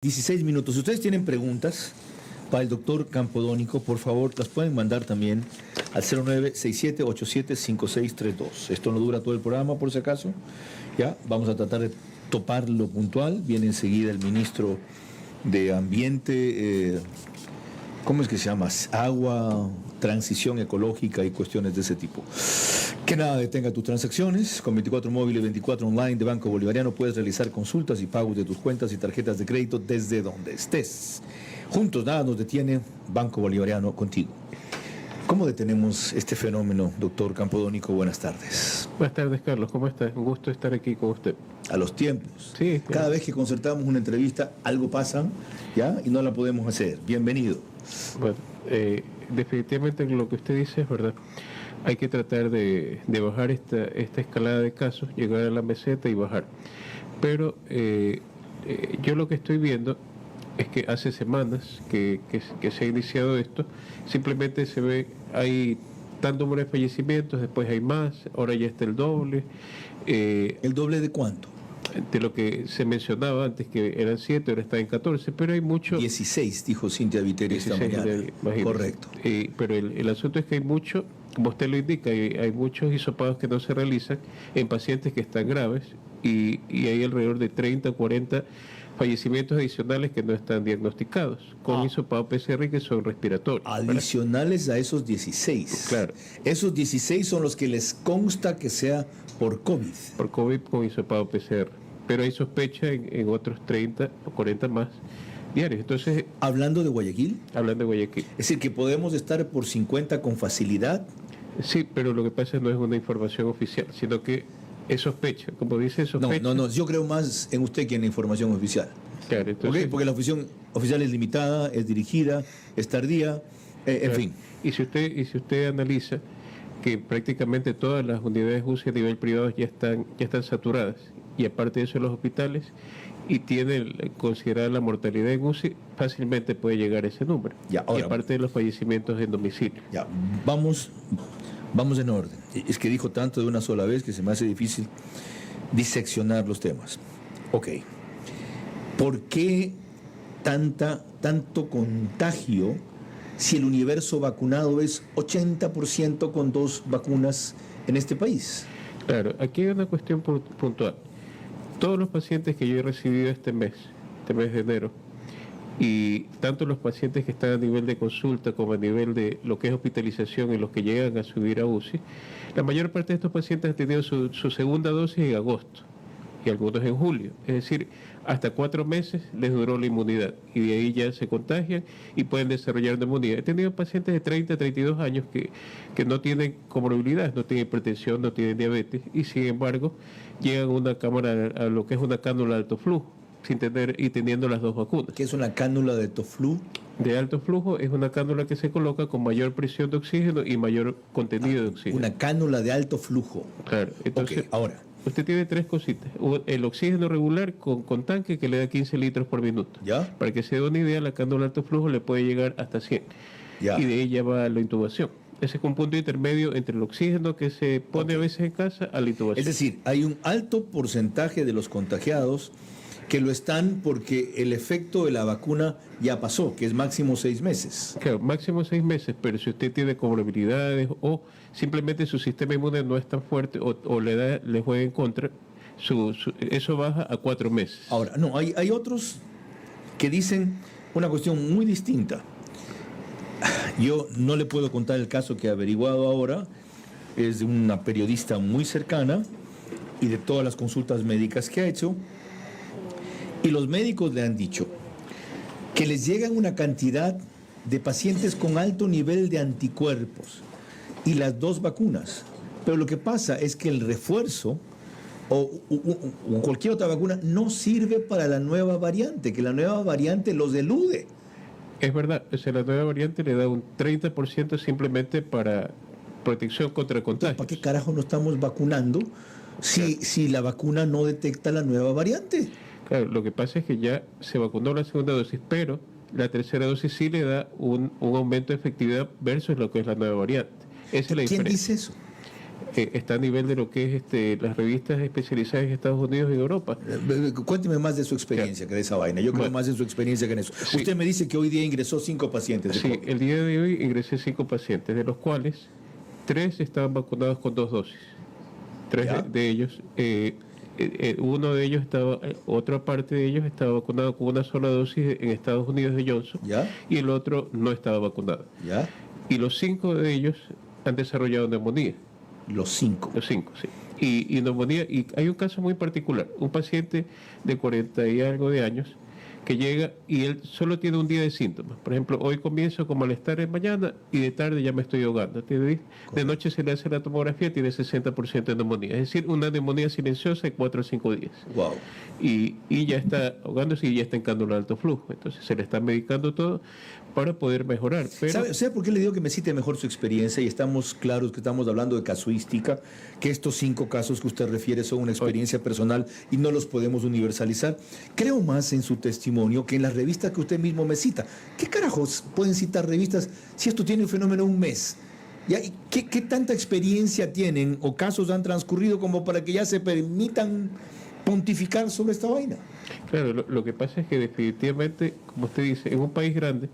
16 minutos. Si ustedes tienen preguntas para el doctor Campodónico, por favor, las pueden mandar también al 0967875632. Esto no dura todo el programa, por si acaso. Ya, vamos a tratar de topar lo puntual. Viene enseguida el ministro de Ambiente, ¿cómo es que se llama? Agua, transición ecológica y cuestiones de ese tipo. Que nada detenga tus transacciones. Con 24 móviles, 24 online de Banco Bolivariano puedes realizar consultas y pagos de tus cuentas y tarjetas de crédito desde donde estés. Juntos nada nos detiene, Banco Bolivariano contigo. ¿Cómo detenemos este fenómeno, doctor Campodónico? Buenas tardes. Buenas tardes, Carlos. ¿Cómo estás? Un gusto estar aquí con usted. A los tiempos. Sí. Cada vez que concertamos una entrevista, algo pasa, ¿ya? Y no la podemos hacer. Bienvenido. Bueno, definitivamente lo que usted dice es verdad. Hay que tratar de bajar esta escalada de casos, llegar a la meseta y bajar. Pero yo lo que estoy viendo es que hace semanas que se ha iniciado esto, simplemente se ve, hay tal número de fallecimientos, después hay más, ahora ya está el doble. ¿El doble de cuánto? De lo que se mencionaba antes, que eran 7, ahora está en 14, pero hay mucho... 16, dijo Cintia Viteri esta mañana. Correcto. Pero el asunto es que hay mucho, como usted lo indica, hay muchos hisopados que no se realizan en pacientes que están graves y hay alrededor de 30 o 40 fallecimientos adicionales que no están diagnosticados con hisopado PCR que son respiratorios. Adicionales a esos 16. Claro. Esos 16 son los que les consta que sea por COVID. Por COVID con hisopado PCR. Pero hay sospecha en otros 30 o 40 más diarios. Entonces, ¿hablando de Guayaquil? Hablando de Guayaquil. Es decir, que podemos estar por 50 con facilidad. Sí, pero lo que pasa no es una información oficial, sino que es sospecha, como dice sospecha. No, yo creo más en usted que en la información oficial. Claro, entonces, ¿Okay? Porque la información oficial es limitada, es dirigida, es tardía, en fin. Y si usted analiza que prácticamente todas las unidades UCI a nivel privado ya están saturadas, y aparte de eso los hospitales, y tiene considerada la mortalidad en UCI, fácilmente puede llegar a ese número. Ya, ahora, y aparte de los fallecimientos en domicilio. Ya, vamos en orden. Es que dijo tanto de una sola vez que se me hace difícil diseccionar los temas. Ok. ¿Por qué tanto contagio si el universo vacunado es 80% con 2 vacunas en este país? Claro, aquí hay una cuestión puntual. Todos los pacientes que yo he recibido este mes de enero, y tanto los pacientes que están a nivel de consulta como a nivel de lo que es hospitalización y los que llegan a subir a UCI, la mayor parte de estos pacientes han tenido su segunda dosis en agosto y algunos en julio. Es decir, hasta 4 meses les duró la inmunidad y de ahí ya se contagian y pueden desarrollar neumonía. He tenido pacientes de 30, 32 años que no tienen comorbilidades, no tienen hipertensión, no tienen diabetes y sin embargo llegan a una cámara, a lo que es una cánula de alto flujo, sin tener y teniendo las 2 vacunas. ¿Qué es una cánula de Toflu? De alto flujo es una cánula que se coloca con mayor presión de oxígeno y mayor contenido de oxígeno. Una cánula de alto flujo. Claro. Entonces, okay, ahora. Usted tiene 3 cositas. El oxígeno regular con tanque que le da 15 litros por minuto. ¿Ya? Para que se dé una idea, la cánula de alto flujo le puede llegar hasta 100. ¿Ya? Y de ella va la intubación. Ese es un punto intermedio entre el oxígeno que se pone a veces en casa a la intubación. Es decir, hay un alto porcentaje de los contagiados que lo están porque el efecto de la vacuna ya pasó, que es máximo 6 meses. Claro, máximo 6 meses, pero si usted tiene comorbilidades o simplemente su sistema inmune no es tan fuerte o le juega en contra, eso baja a 4 meses. Ahora, no, hay otros que dicen una cuestión muy distinta. Yo no le puedo contar el caso que he averiguado ahora, es de una periodista muy cercana y de todas las consultas médicas que ha hecho. Y los médicos le han dicho que les llegan una cantidad de pacientes con alto nivel de anticuerpos y las 2 vacunas. Pero lo que pasa es que el refuerzo o cualquier otra vacuna no sirve para la nueva variante, que la nueva variante los elude. Es verdad, o sea, la nueva variante le da un 30% simplemente para protección contra el contagio. ¿Para qué carajo no estamos vacunando si la vacuna no detecta la nueva variante? Claro, lo que pasa es que ya se vacunó la segunda dosis, pero la tercera dosis sí le da un aumento de efectividad versus lo que es la nueva variante. Esa es la diferencia. ¿Quién dice eso? está a nivel de lo que es las revistas especializadas en Estados Unidos y Europa. Cuénteme más de su experiencia que de esa vaina. Yo creo más en su experiencia que en eso. Sí. Usted me dice que hoy día ingresó 5 pacientes de Sí, COVID. el día de hoy ingresé 5 pacientes, de los cuales 3 estaban vacunados con 2 dosis. 3 de ellos, uno de ellos estaba, otra parte de ellos estaba vacunado con una sola dosis en Estados Unidos de Johnson, ¿Ya? y el otro no estaba vacunado. ¿Ya? Y los 5 de ellos han desarrollado neumonía. Los 5. Los 5, sí. Y neumonía, y hay un caso muy particular, un paciente de 40 y algo de años que llega y él solo tiene un día de síntomas. Por ejemplo, hoy comienzo con malestar en mañana y de tarde ya me estoy ahogando. De noche se le hace la tomografía, tiene 60% de neumonía. Es decir, una neumonía silenciosa de 4 a 5 días. Wow. Y ya está ahogándose y ya está en cánula de alto flujo. Entonces se le está medicando todo para poder mejorar. Pero... ¿Sabe por qué le digo que me cite mejor su experiencia? Y estamos claros que estamos hablando de casuística, que estos 5 casos que usted refiere son una experiencia personal y no los podemos universalizar. Creo más en su testimonio que en las revistas que usted mismo me cita. ¿Qué carajos pueden citar revistas si esto tiene un fenómeno un mes? ¿Ya? ¿Qué tanta experiencia tienen o casos han transcurrido como para que ya se permitan pontificar sobre esta vaina? Claro, lo que pasa es que definitivamente, como usted dice, en un país grande,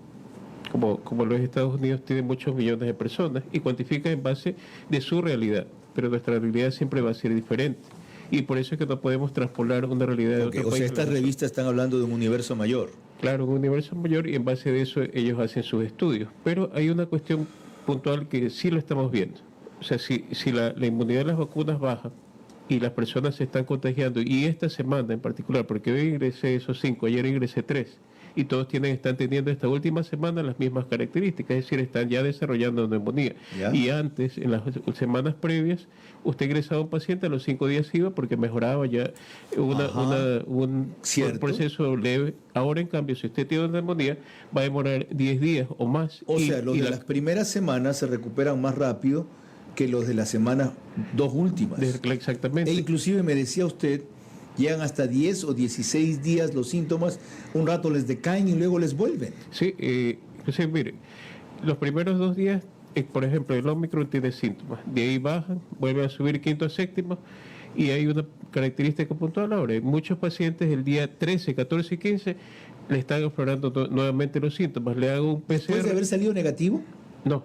como los Estados Unidos, tiene muchos millones de personas y cuantifica en base de su realidad, pero nuestra realidad siempre va a ser diferente. Y por eso es que no podemos traspolar una realidad de otro país. O sea, estas revistas están hablando de un universo mayor. Claro, un universo mayor, y en base de eso ellos hacen sus estudios. Pero hay una cuestión puntual que sí lo estamos viendo. O sea, si la inmunidad de las vacunas baja y las personas se están contagiando, y esta semana en particular, porque hoy ingresé esos 5, ayer ingresé 3, y todos están teniendo esta última semana las mismas características, es decir, están ya desarrollando neumonía. ¿Ya? Y antes, en las semanas previas, usted ingresaba a un paciente, a los 5 días iba porque mejoraba ya un proceso leve. Ahora, en cambio, si usted tiene neumonía, va a demorar 10 días o más. O sea, los de las primeras semanas se recuperan más rápido que los de las semanas 2 últimas. Exactamente. E inclusive me decía usted, llegan hasta 10 o 16 días los síntomas, un rato les decaen y luego les vuelven. Sí, entonces, mire, los primeros 2 días, por ejemplo, el Omicron tiene síntomas, de ahí bajan, vuelven a subir quinto a séptimo, y hay una característica puntual ahora. Muchos pacientes el día 13, 14 y 15 le están aflorando nuevamente los síntomas. Le hago un PCR. ¿Después de haber salido negativo? No,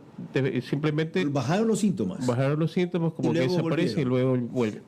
simplemente... ¿Bajaron los síntomas? Bajaron los síntomas, como que desaparecen y luego vuelven.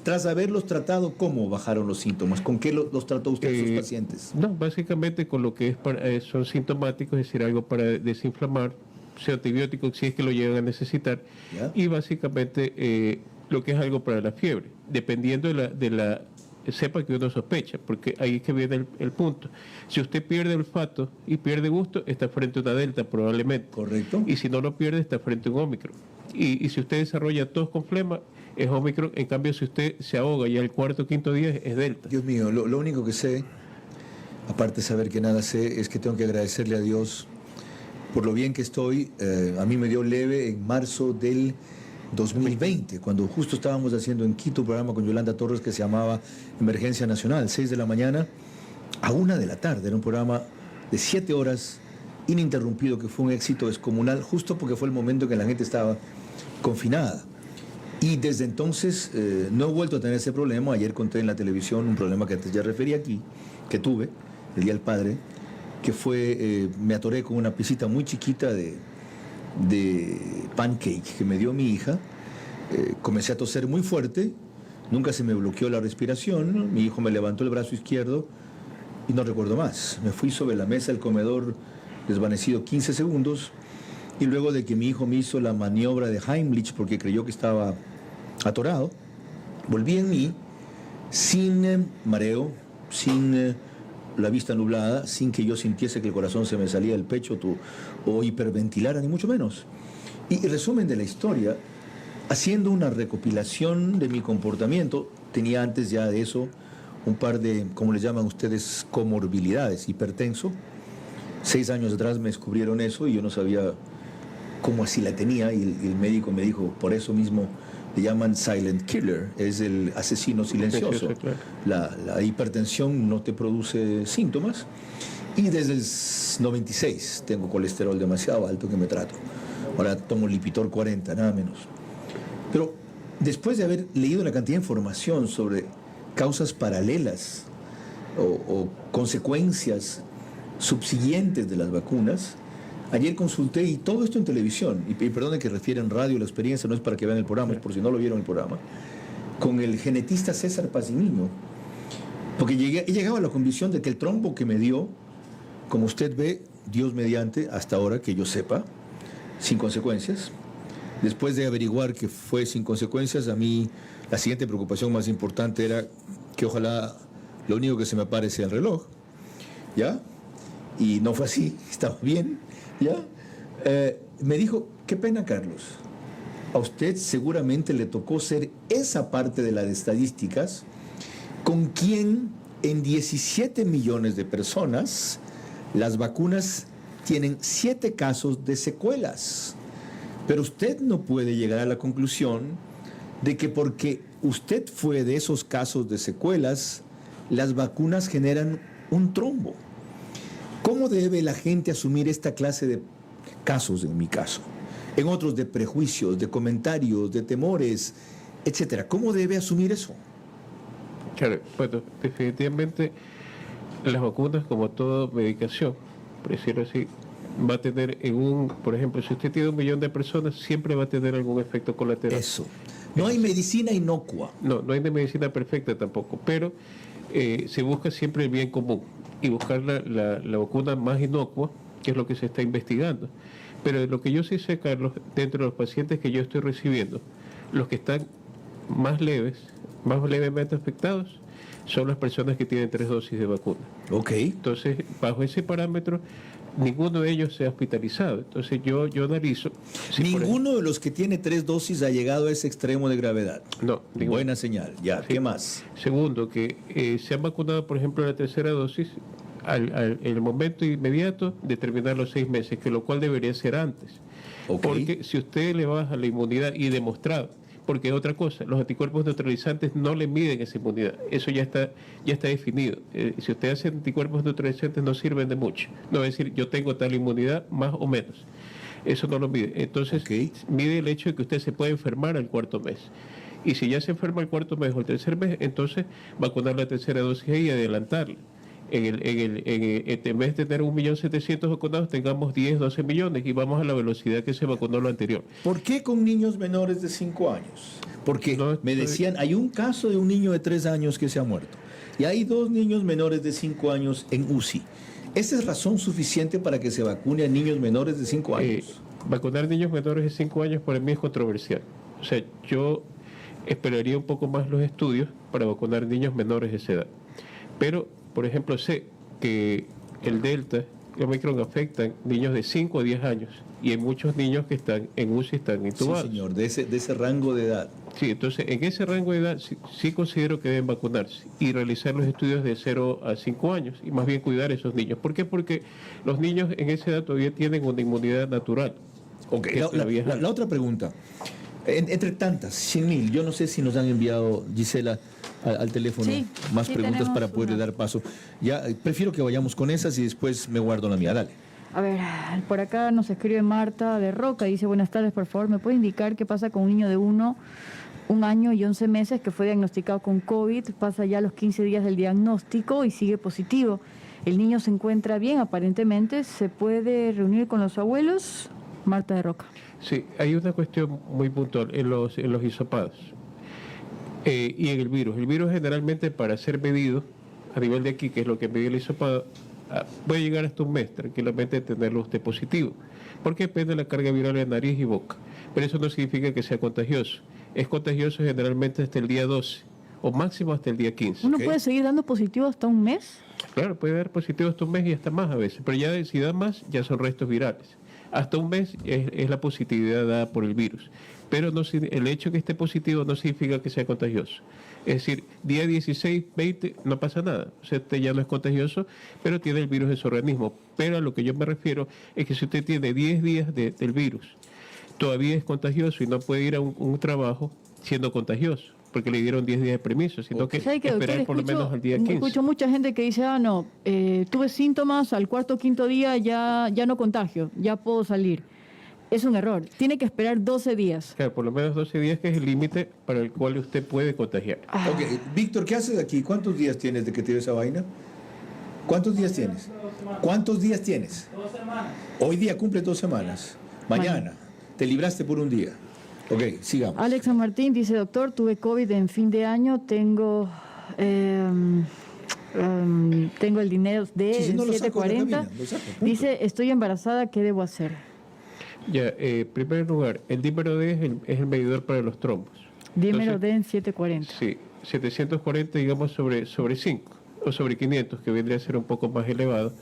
Tras haberlos tratado, ¿cómo bajaron los síntomas? ¿Con qué los trató usted a sus pacientes? No, básicamente con lo que son sintomáticos, es decir, algo para desinflamar, sea antibiótico si es que lo llegan a necesitar, ¿Ya? Y básicamente lo que es algo para la fiebre, dependiendo de la cepa que uno sospecha, porque ahí es que viene el punto. Si usted pierde olfato y pierde gusto, está frente a una delta probablemente. Correcto. Y si no lo pierde, está frente a un Omicron. Y si usted desarrolla tos con flema, es Omicron. En cambio, si usted se ahoga ya el cuarto o quinto día, es delta. Dios mío, lo único que sé, aparte de saber que nada sé, es que tengo que agradecerle a Dios por lo bien que estoy. A mí me dio leve en marzo del 2020, cuando justo estábamos haciendo en Quito un programa con Yolanda Torres que se llamaba Emergencia Nacional, 6 de la mañana a 1 de la tarde. Era un programa de 7 horas ininterrumpido que fue un éxito descomunal, justo porque fue el momento que la gente estaba confinada. Y desde entonces no he vuelto a tener ese problema. Ayer conté en la televisión un problema que antes ya referí aquí, que tuve el Día del Padre, que fue, me atoré con una piecita muy chiquita de pancake que me dio mi hija. Comencé a toser muy fuerte, nunca se me bloqueó la respiración, mi hijo me levantó el brazo izquierdo y no recuerdo más. Me fui sobre la mesa del comedor desvanecido 15 segundos y luego de que mi hijo me hizo la maniobra de Heimlich porque creyó que estaba atorado, volví en mí sin mareo, sin la vista nublada, sin que yo sintiese que el corazón se me salía del pecho o hiperventilara, ni mucho menos. Y resumen de la historia, haciendo una recopilación de mi comportamiento, tenía antes ya de eso un par de, como le llaman ustedes, comorbilidades, hipertenso. 6 años atrás me descubrieron eso y yo no sabía cómo así la tenía, y el médico me dijo, por eso mismo le llaman silent killer, es el asesino silencioso. Claro. La hipertensión no te produce síntomas y desde el 96 tengo colesterol demasiado alto que me trato. Ahora tomo Lipitor 40, nada menos. Pero después de haber leído la cantidad de información sobre causas paralelas o consecuencias subsiguientes de las vacunas, ayer consulté, y todo esto en televisión, y perdone que refiera en radio la experiencia, no es para que vean el programa, es por si no lo vieron el programa, con el genetista César Pazimiño, porque he llegado a la convicción de que el trombo que me dio, como usted ve, Dios mediante, hasta ahora que yo sepa, sin consecuencias. Después de averiguar que fue sin consecuencias, a mí la siguiente preocupación más importante era que ojalá lo único que se me apare sea el reloj, ¿ya? Y no fue así, estaba bien, ¿ya? Me dijo, qué pena, Carlos, a usted seguramente le tocó ser esa parte de las estadísticas con quien en 17 millones de personas las vacunas tienen 7 casos de secuelas. Pero usted no puede llegar a la conclusión de que porque usted fue de esos casos de secuelas, las vacunas generan un trombo. ¿Cómo debe la gente asumir esta clase de casos, en mi caso? En otros de prejuicios, de comentarios, de temores, etcétera. ¿Cómo debe asumir eso? Claro, bueno, definitivamente las vacunas, como toda medicación, por decirlo así, va a tener por ejemplo, si usted tiene 1 millón de personas, siempre va a tener algún efecto colateral. Eso. No hay medicina inocua. No hay de medicina perfecta tampoco, pero se busca siempre el bien común y buscar la vacuna más inocua, que es lo que se está investigando. Pero de lo que yo sí sé, Carlos, dentro de los pacientes que yo estoy recibiendo, los que están más levemente afectados, son las personas que tienen 3 dosis de vacuna. Ok. Entonces, bajo ese parámetro, ninguno de ellos se ha hospitalizado. Entonces, yo analizo... Ninguno de los que tiene 3 dosis ha llegado a ese extremo de gravedad. No. Buena señal. Ya, Sí. ¿Qué más? Segundo, que se han vacunado, por ejemplo, la tercera dosis en el momento inmediato de terminar los 6 meses, que lo cual debería ser antes. Ok. Porque si usted le baja la inmunidad, y demostrado, porque es otra cosa, los anticuerpos neutralizantes no le miden esa inmunidad, eso ya está definido. Si usted hace anticuerpos neutralizantes no sirven de mucho, no es decir, yo tengo tal inmunidad más o menos, eso no lo mide. Entonces, mide el hecho de que usted se puede enfermar al 4.º mes. Y si ya se enferma al 4.º mes o el 3.er mes, entonces vacunar la tercera dosis y adelantarla. En vez de tener 1.700.000 vacunados, tengamos 10, 12 millones y vamos a la velocidad que se vacunó lo anterior. ¿Por qué con niños menores de 5 años? Porque No, me decían, hay un caso de un niño de 3 años que se ha muerto. Y hay 2 niños menores de 5 años en UCI. ¿Esa es razón suficiente para que se vacune a niños menores de 5 años? Vacunar niños menores de 5 años para mí es controversial. O sea, yo esperaría un poco más los estudios para vacunar niños menores de esa edad. Pero, por ejemplo, sé que el Delta y Omicron afectan niños de 5 a 10 años y hay muchos niños que están en UCI, están intubados. Sí, señor, de ese rango de edad. Sí, entonces en ese rango de edad sí considero que deben vacunarse y realizar los estudios de 0 a 5 años y más bien cuidar a esos niños. ¿Por qué? Porque los niños en esa edad todavía tienen una inmunidad natural. Ok, la otra pregunta. Entre tantas, 100.000, yo no sé si nos han enviado, Gisela, al teléfono más preguntas para poderle dar paso. Ya, prefiero que vayamos con esas y después me guardo la mía. Dale. A ver, por acá nos escribe Marta de Roca, dice, buenas tardes, por favor, ¿me puede indicar qué pasa con un niño de 1 año y 11 meses que fue diagnosticado con COVID? Pasa ya los 15 días del diagnóstico y sigue positivo. El niño se encuentra bien, aparentemente, ¿se puede reunir con los abuelos? Marta de Roca. Sí, hay una cuestión muy puntual en los hisopados y en el virus. El virus generalmente, para ser medido a nivel de aquí, que es lo que mide el hisopado, puede llegar hasta un mes tranquilamente tenerlo usted positivo, porque depende de la carga viral de nariz y boca. Pero eso no significa que sea contagioso. Es contagioso generalmente hasta el día 12 o máximo hasta el día 15. ¿Uno puede seguir dando positivo hasta un mes? Claro, puede dar positivo hasta un mes y hasta más a veces, pero ya si da más, ya son restos virales. Hasta un mes es la positividad dada por el virus, pero el hecho de que esté positivo no significa que sea contagioso. Es decir, día 16, 20, no pasa nada. O sea, usted ya no es contagioso, pero tiene el virus en su organismo. Pero a lo que yo me refiero es que si usted tiene 10 días del virus, todavía es contagioso y no puede ir a un trabajo siendo contagioso, porque le dieron 10 días de permiso, sino que esperar por lo menos al día 15. Escucho mucha gente que dice, tuve síntomas, al 4.º o 5.º día ya no contagio, ya puedo salir. es un error. Tiene que esperar 12 días. Claro, por lo menos 12 días, que es el límite para el cual usted puede contagiar. Ok, Víctor, ¿qué haces aquí? ¿Cuántos días tienes de que te dio esa vaina? ¿Cuántos días tienes? ¿Cuántos días tienes? 2 semanas. Hoy día cumple 2 semanas. Mañana. Te libraste por un día. Ok, sigamos. Alex San Martín dice, doctor, tuve COVID en fin de año, tengo el dinero de Sí, sí, no lo saco de la 740. cabina, lo saco, punto. Dice, estoy embarazada, ¿qué debo hacer? Ya, en primer lugar, el dímero D es el medidor para los trombos. Dímelo Entonces, de en 740. Sí, 740, digamos, sobre 5 o sobre 500, que vendría a ser un poco más elevado.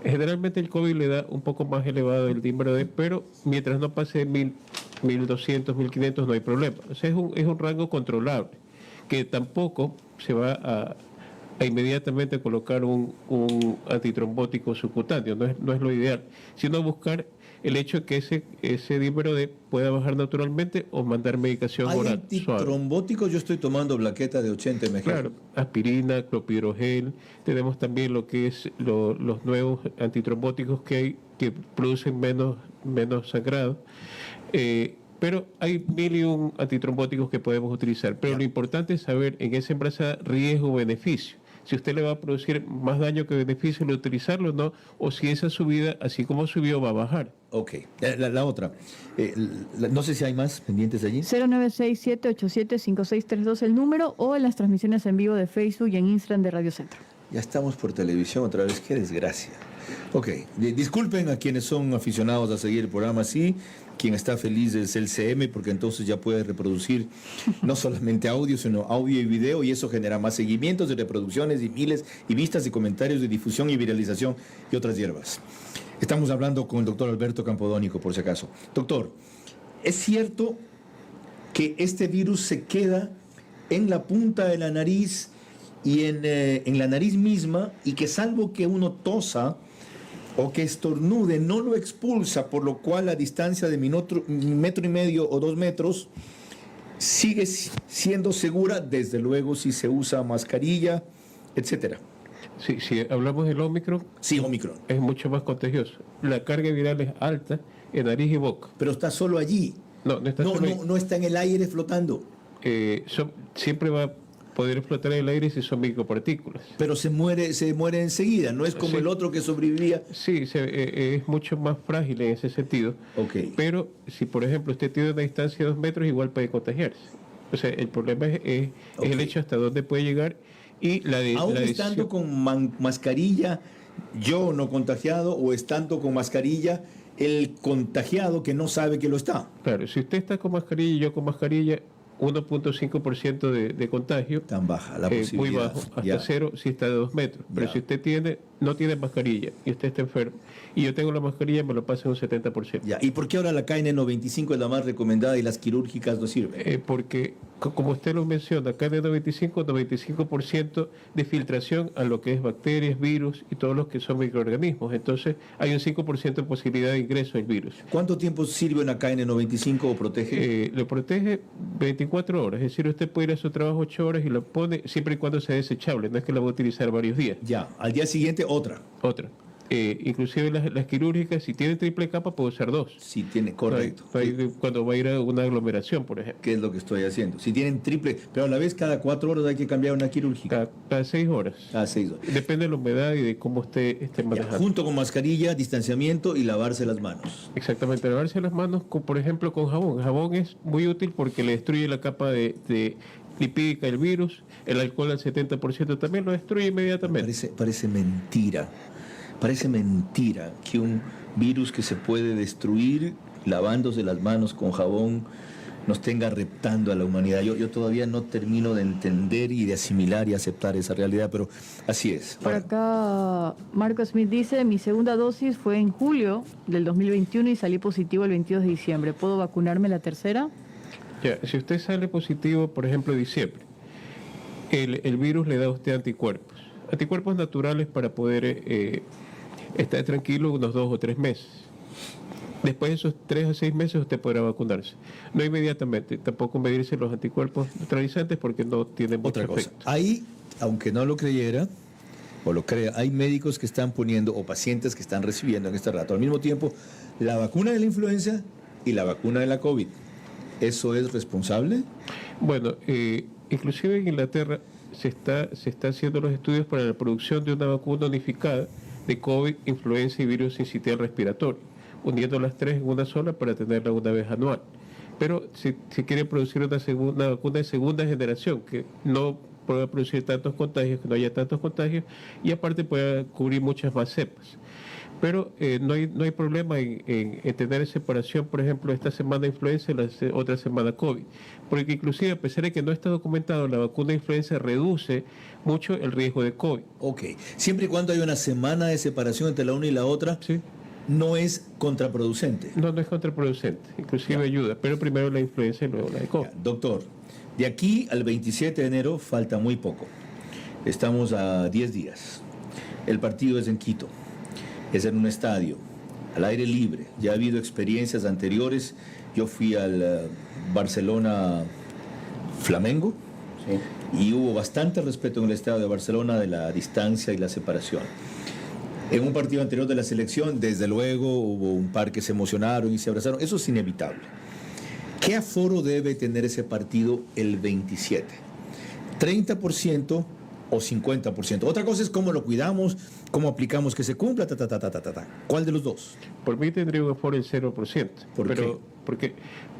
Generalmente el COVID le da un poco más elevado el dímero D, pero mientras no pase de 1000, 1200, 1500 no hay problema. O sea, es un rango controlable, que tampoco se va a inmediatamente colocar un antitrombótico subcutáneo, no es lo ideal, sino buscar el hecho de que ese dímero D pueda bajar naturalmente o mandar medicación Hay oral suave. antitrombóticos, yo estoy tomando Blaqueta de 80 mg. Claro, aspirina, clopidogrel, tenemos también lo que es los nuevos antitrombóticos que hay, que producen menos sangrado, pero hay 1001 antitrombóticos que podemos utilizar, pero lo importante es saber en esa embarazada riesgo-beneficio. Si usted le va a producir más daño que beneficio al utilizarlo, ¿no? O si esa subida, así como subió, va a bajar. Ok, la otra. No sé si hay más pendientes allí. 0967875632 el número, o en las transmisiones en vivo de Facebook y en Instagram de Radio Centro. Ya estamos por televisión otra vez, qué desgracia. Ok, disculpen a quienes son aficionados a seguir el programa así. Quien está feliz es el CM, porque entonces ya puede reproducir no solamente audio, sino audio y video, y eso genera más seguimientos y reproducciones y miles y vistas y comentarios de difusión y viralización y otras hierbas. Estamos hablando con el doctor Alberto Campodónico, por si acaso. Doctor, ¿es cierto que este virus se queda en la punta de la nariz y en la nariz misma, y que salvo que uno tosa o que estornude no lo expulsa, por lo cual a distancia de metro y medio o 2 metros sigue siendo segura, desde luego si se usa mascarilla, etcétera? Sí, si hablamos del Omicron, Sí, Omicron. es mucho más contagioso. La carga viral es alta en nariz y boca. Pero está solo allí. No está solo ahí. No está en el aire flotando. Siempre va a poder explotar el aire si son micropartículas. Pero se muere enseguida, no es como Sí. el otro que sobrevivía. Sí, es mucho más frágil en ese sentido. Ok. Pero si, por ejemplo, usted tiene una distancia de 2 metros, igual puede contagiarse. O sea, el problema es Ok. el hecho hasta dónde puede llegar, y Aún la estando decisión. con mascarilla, yo no contagiado, o estando con mascarilla, el contagiado que no sabe que lo está. Claro, si usted está con mascarilla y yo con mascarilla, 1.5% de contagio. Tan baja la Muy posibilidad. bajo, hasta Ya. 0 si está de 2 metros. Pero Ya. si usted no tiene mascarilla y usted está enfermo, y yo tengo la mascarilla, me lo pasa un 70%. Ya. ¿Y por qué ahora la KN95 es la más recomendada y las quirúrgicas no sirven? Porque, como usted lo menciona, acá de 95% de filtración a lo que es bacterias, virus y todos los que son microorganismos. Entonces, hay un 5% de posibilidad de ingreso del virus. ¿Cuánto tiempo sirve una KN95 o protege? Lo protege 24 horas, es decir, usted puede ir a su trabajo 8 horas y lo pone siempre y cuando sea desechable, no es que la va a utilizar varios días. Ya. Al día siguiente, otra. Otra. Inclusive las quirúrgicas, si tiene triple capa, puede usar 2. Si tiene, correcto. Cuando va a ir a una aglomeración, por ejemplo. ¿Qué es lo que estoy haciendo? Si tienen triple, pero a la vez cada 4 horas hay que cambiar una quirúrgica. Cada 6 horas. Cada 6 horas. Depende de la humedad y de cómo esté Ya, manejando. junto con mascarilla, distanciamiento y lavarse las manos. Exactamente, lavarse las manos, por ejemplo, con jabón. El jabón es muy útil porque le destruye la capa de lipídica del virus. El alcohol al 70% también lo destruye inmediatamente. Parece mentira. Parece mentira que un virus que se puede destruir lavándose las manos con jabón nos tenga reptando a la humanidad. Yo todavía no termino de entender y de asimilar y aceptar esa realidad, pero así es. Por acá, Marco Smith dice, mi segunda dosis fue en julio del 2021 y salí positivo el 22 de diciembre. ¿Puedo vacunarme la tercera? Ya, si usted sale positivo, por ejemplo, en diciembre, el virus le da a usted anticuerpos naturales para poder estar tranquilo unos 2 o 3 meses. Después de esos 3 o 6 meses usted podrá vacunarse. No inmediatamente, tampoco medirse los anticuerpos neutralizantes porque no tienen mucho Otra cosa, efecto. ahí, aunque no lo creyera, o lo crea, hay médicos que están poniendo, o pacientes que están recibiendo en este rato, al mismo tiempo, la vacuna de la influenza y la vacuna de la COVID. ¿Eso es responsable? Bueno, inclusive en Inglaterra se está haciendo los estudios para la producción de una vacuna unificada de COVID, influenza y virus sincitial respiratorio, uniendo las tres en una sola para tenerla una vez anual. Pero se quiere producir una vacuna de segunda generación que no pueda producir tantos contagios, que no haya tantos contagios y aparte pueda cubrir muchas más cepas. Pero no hay problema en tener separación, por ejemplo, esta semana influenza y la otra semana COVID. Porque inclusive, a pesar de que no está documentado, la vacuna de influenza reduce mucho el riesgo de COVID. Ok. Siempre y cuando hay una semana de separación entre la una y la otra, Sí. no es contraproducente. No es contraproducente, inclusive ayuda, pero primero la influenza y luego la de COVID. Ya, doctor, de aquí al 27 de enero falta muy poco. Estamos a 10 días. El partido es en Quito. Es en un estadio, al aire libre. Ya ha habido experiencias anteriores. Yo fui al Barcelona Flamengo y hubo bastante respeto en el estadio de Barcelona de la distancia y la separación. En un partido anterior de la selección, desde luego, hubo un par que se emocionaron y se abrazaron. Eso es inevitable. ¿Qué aforo debe tener ese partido el 27? ¿30% o 50%? Otra cosa es cómo lo cuidamos, cómo aplicamos que se cumpla, ¿Cuál de los dos? Por mí tendría un aforo del 0%. ¿Por qué?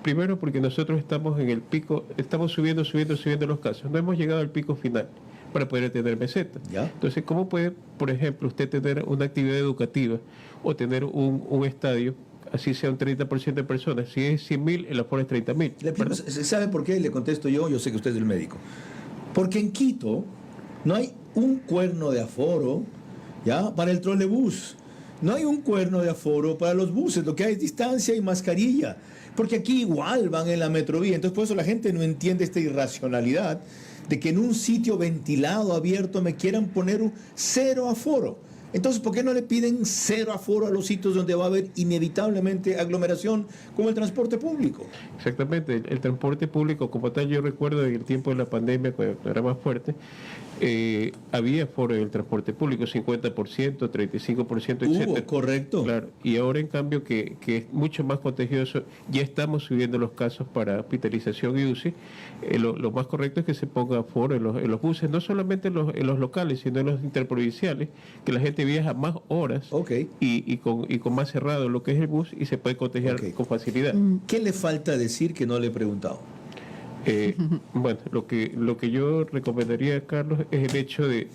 Primero porque nosotros estamos en el pico, estamos subiendo los casos. No hemos llegado al pico final para poder tener meseta. ¿Ya? Entonces, ¿cómo puede, por ejemplo, usted tener una actividad educativa o tener un estadio, así sea un 30% de personas? Si es 100.000, el aforo es 30.000. ¿Sabe por qué? Le contesto yo sé que usted es el médico. Porque en Quito no hay un cuerno de aforo, ¿ya?, para el trolebús. No hay un cuerno de aforo para los buses. Lo que hay es distancia y mascarilla. Porque aquí igual van en la metrovía. Entonces, por eso la gente no entiende esta irracionalidad de que en un sitio ventilado, abierto, me quieran poner un cero aforo. Entonces, ¿por qué no le piden cero aforo a los sitios donde va a haber inevitablemente aglomeración como el transporte público? Exactamente, el transporte público como tal, yo recuerdo en el tiempo de la pandemia, cuando era más fuerte, había aforo en el transporte público, 50%, 35%, etc. Correcto. Claro, y ahora en cambio que es mucho más contagioso, ya estamos subiendo los casos para hospitalización y UCI. Lo más correcto es que se ponga aforo en los buses, no solamente en los locales, sino en los interprovinciales, que la gente viaja más horas y con más cerrado lo que es el bus y se puede contagiar con facilidad. ¿Qué le falta decir que no le he preguntado? Bueno, lo que yo recomendaría, Carlos, es el hecho de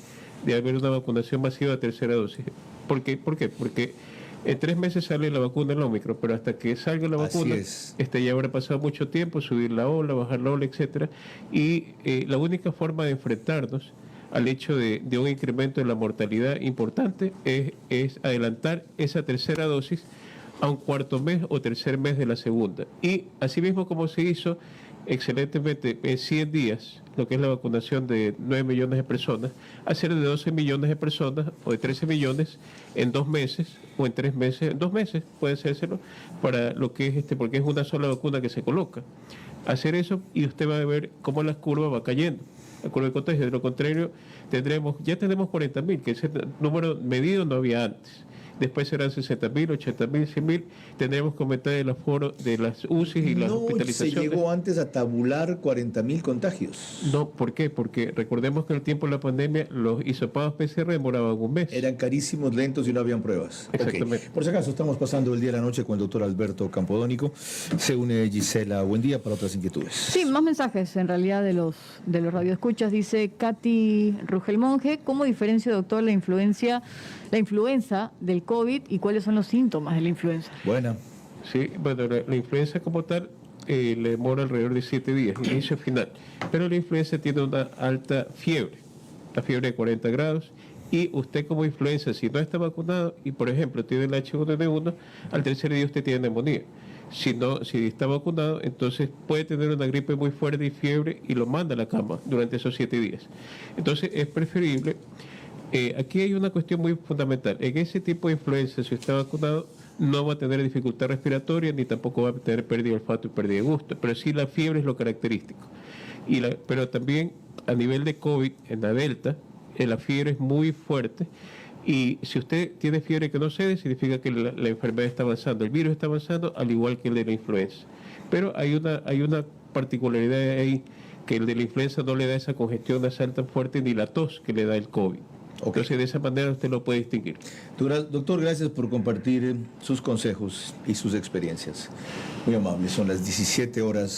haber una vacunación masiva de tercera dosis. ¿Por qué? Porque en 3 meses sale la vacuna, el Omicron, pero hasta que salga la vacuna, ya habrá pasado mucho tiempo, subir la ola, bajar la ola, etcétera. Y la única forma de enfrentarnos al hecho de un incremento en la mortalidad importante es adelantar esa tercera dosis a un cuarto mes o tercer mes de la segunda. Y asimismo como se hizo excelentemente en 100 días, lo que es la vacunación de 9 millones de personas, hacer de 12 millones de personas o de 13 millones en 2 meses o en 3 meses, en 2 meses puede hacérselo para lo que es porque es una sola vacuna que se coloca. Hacer eso y usted va a ver cómo la curva va cayendo, la curva de contagio. De lo contrario, ya tenemos 40.000, que ese número medido no había antes. Después serán 60.000, 80.000, 100.000. Tendremos que aumentar el aforo de las UCI y las hospitalizaciones. Se llegó antes a tabular 40.000 contagios. No, ¿por qué? Porque recordemos que en el tiempo de la pandemia los hisopados PCR demoraban un mes. Eran carísimos, lentos y no habían pruebas. Exactamente. Por si acaso, estamos pasando el día y la noche con el doctor Alberto Campodónico. Se une Gisela. Buen día para otras inquietudes. Sí, más mensajes en realidad de los radioescuchas. Dice Katy Rugel Monge, ¿cómo diferencia, doctor, la influenza del COVID y cuáles son los síntomas de la influenza? Buena. Sí, bueno, la influenza como tal le demora alrededor de 7 días, inicio y final. Pero la influenza tiene una alta fiebre, la fiebre de 40 grados, y usted como influenza, si no está vacunado y por ejemplo tiene el H1N1, al tercer día usted tiene neumonía. Si está vacunado, entonces puede tener una gripe muy fuerte y fiebre y lo manda a la cama durante esos 7 días. Entonces es preferible. Aquí hay una cuestión muy fundamental. En ese tipo de influenza, si está vacunado, no va a tener dificultad respiratoria ni tampoco va a tener pérdida de olfato y pérdida de gusto, pero sí la fiebre es lo característico. Pero también a nivel de COVID, en la Delta, la fiebre es muy fuerte. Y si usted tiene fiebre que no cede, significa que la enfermedad está avanzando. El virus está avanzando al igual que el de la influenza. Pero hay una particularidad ahí, que el de la influenza no le da esa congestión nasal tan fuerte ni la tos que le da el COVID. Okay. Entonces, de esa manera usted lo puede distinguir. Doctor, gracias por compartir sus consejos y sus experiencias. Muy amable, son las 17 horas.